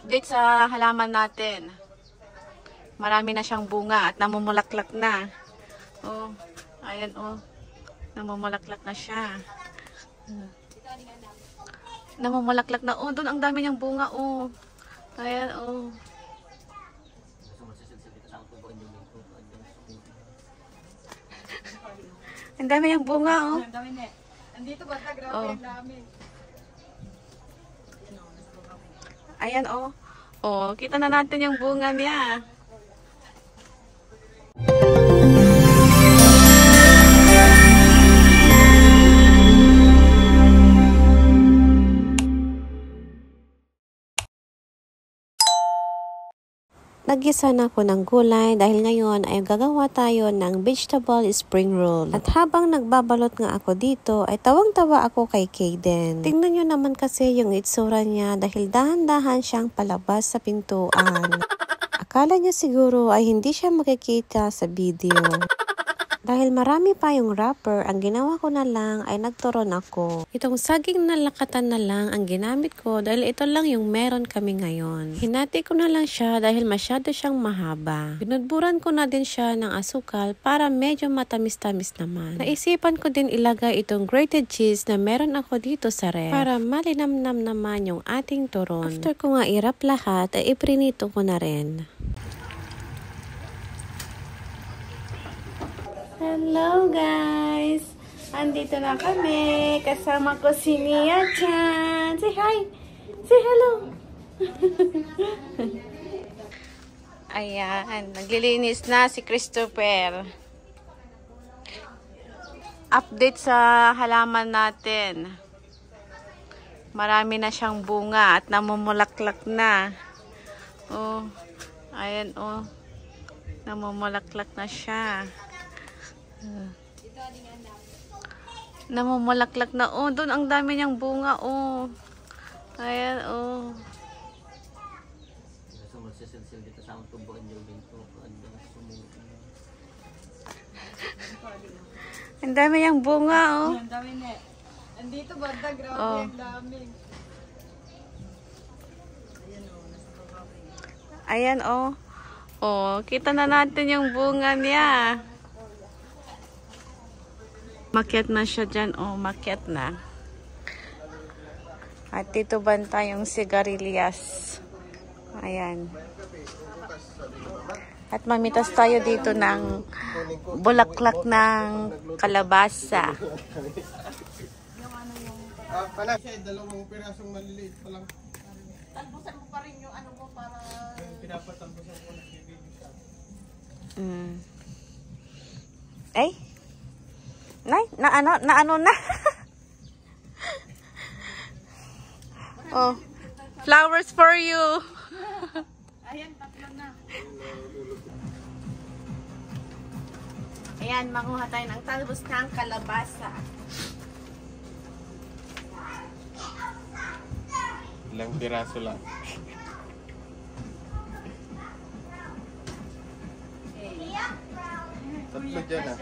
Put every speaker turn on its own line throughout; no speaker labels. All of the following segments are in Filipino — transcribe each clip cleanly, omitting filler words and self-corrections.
Update sa halaman natin. Marami na siyang bunga at namumulaklak na. Oh, ayan oh. Namumulaklak na siya. Namumulaklak na. Oh, doon ang dami niyang bunga oh. Ayan oh. Ang dami niyang bunga oh.
Andito ba? Grabe ang dami.
Ayan oh. Oh, kita na natin yung bunga niya.
Naggisa na ako ng gulay dahil ngayon ay gagawa tayo ng vegetable spring roll. At habang nagbabalot nga ako dito ay tawang-tawa ako kay Kaden. Tingnan nyo naman kasi yung itsura niya dahil dahan-dahan siyang palabas sa pintuan. Akala niya siguro ay hindi siya makikita sa video. Dahil marami pa yung wrapper, ang ginawa ko na lang ay nagturon ako. Itong saging na lakatan na lang ang ginamit ko dahil ito lang yung meron kami ngayon. Hinati ko na lang siya dahil masyado siyang mahaba. Binudburan ko na din siya ng asukal para medyo matamis-tamis naman. Naisipan ko din ilagay itong grated cheese na meron ako dito sa ref para malinamnam naman yung ating turon. After ko nga i-wrap lahat ay iprinito ko na rin.
Hello guys! Andito na kami. Kasama ko si Nia-chan. Say hi! Say hello! Ayan. Naglilinis na si Christopher. Update sa halaman natin. Marami na siyang bunga at namumulaklak na. Oh, ayan oh. Namumulaklak na siya. Namumulaklak na oh, doon ang dami niyang bunga oh. Ayan oh. Ang dami niyang bunga oh.
Ang dami na. Andito ba? Grabe
Oh.
ang dami.
Ayan oh. Oh, kita na natin yung bunga niya. Makyat na siya dyan. Oh, makyat na. At dito banta yung sigarilyas. Ayan. At mamitas tayo dito ng bulaklak ng kalabasa.
Panas, dalawang pirasong maliliit pa lang.
Talbusan mo pa rin yung ano mo para...
Pinapatalbusan ko na baby sa.
Ay? Nay, na ano na? Oh, flowers for you.
Ayan, tatlo na.
Ayan, makuha tayo ng talbos ng kalabasa.
Ilang piraso lang. Tatlo dyan ah.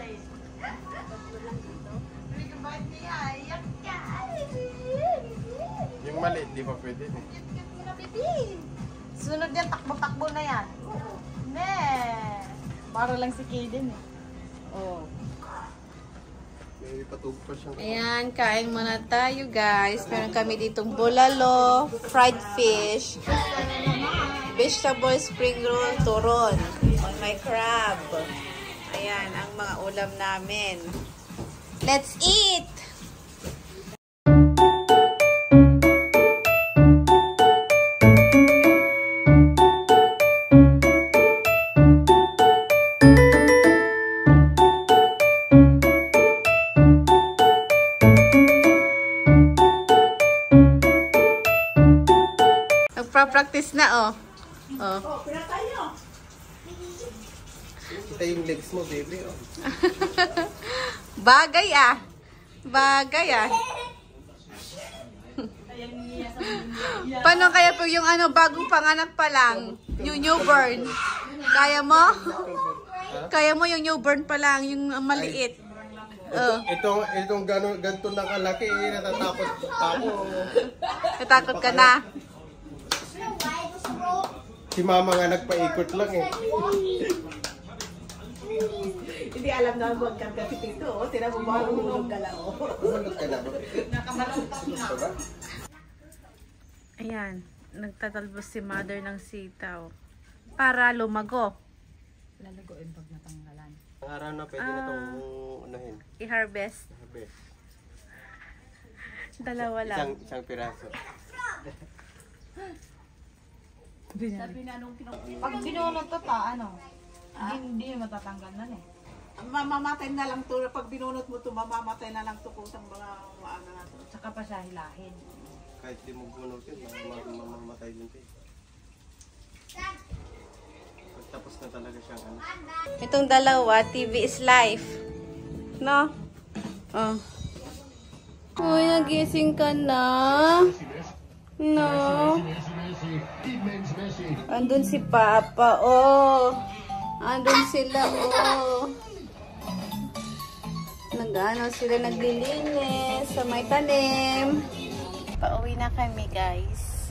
Yung maliit, di ba pwede?
Sunod yan, takbo-takbo na yan. Ne. Para lang si Kaden eh. Oh.
May patug pa siyang...
Ayan, kain muna tayo guys. Meron kami ditong bulalo, fried fish, vegetable spring roll, turon, on my crab. Ayan, ang mga ulam namin. Let's eat! Nagpa-practice na oh. Oh.
Kita yung legs mo, baby. Oh.
Bagay ah. Bagay ah. Paano kaya po yung ano, bagong panganak pa lang? Yung newborn. Kaya mo? Kaya mo yung newborn pa lang, yung maliit.
Itong ganito na kalaki, natatakot pa ako.
Natakot ka na.
Si mama nga nagpaikot lang eh.
Hindi alam na huwag kang kasi dito. Oh. Tira mo ba hulog ka lang. Oh.
Hulog ka na ba?
Ayan. Nagtatalbos si mother ng sitaw. Para lumago.
Lalagoin pag natanggalan.
Ang araw na pwede na itong unahin.
I-harvest.
Harvest.
Dalawa lang.
Isang piraso.
Pag binunot to ano? Hindi matatanggal na eh.
Mamamatay na lang to. Pag binunot mo to, mamamatay na lang to kung sa mga maana na to.
Tsaka pa siya hilahin.
Kahit di mo bunutin, mamamatay din ito eh. Pagtapos na talaga siyang ano.
Itong dalawa, TV is life. No? Oh. Uy, nagising ka na? No? Andun si Papa, oh. Andun sila, oh. Nag-ano sila, naglilinis sa may tanim. Pauwi na kami, guys.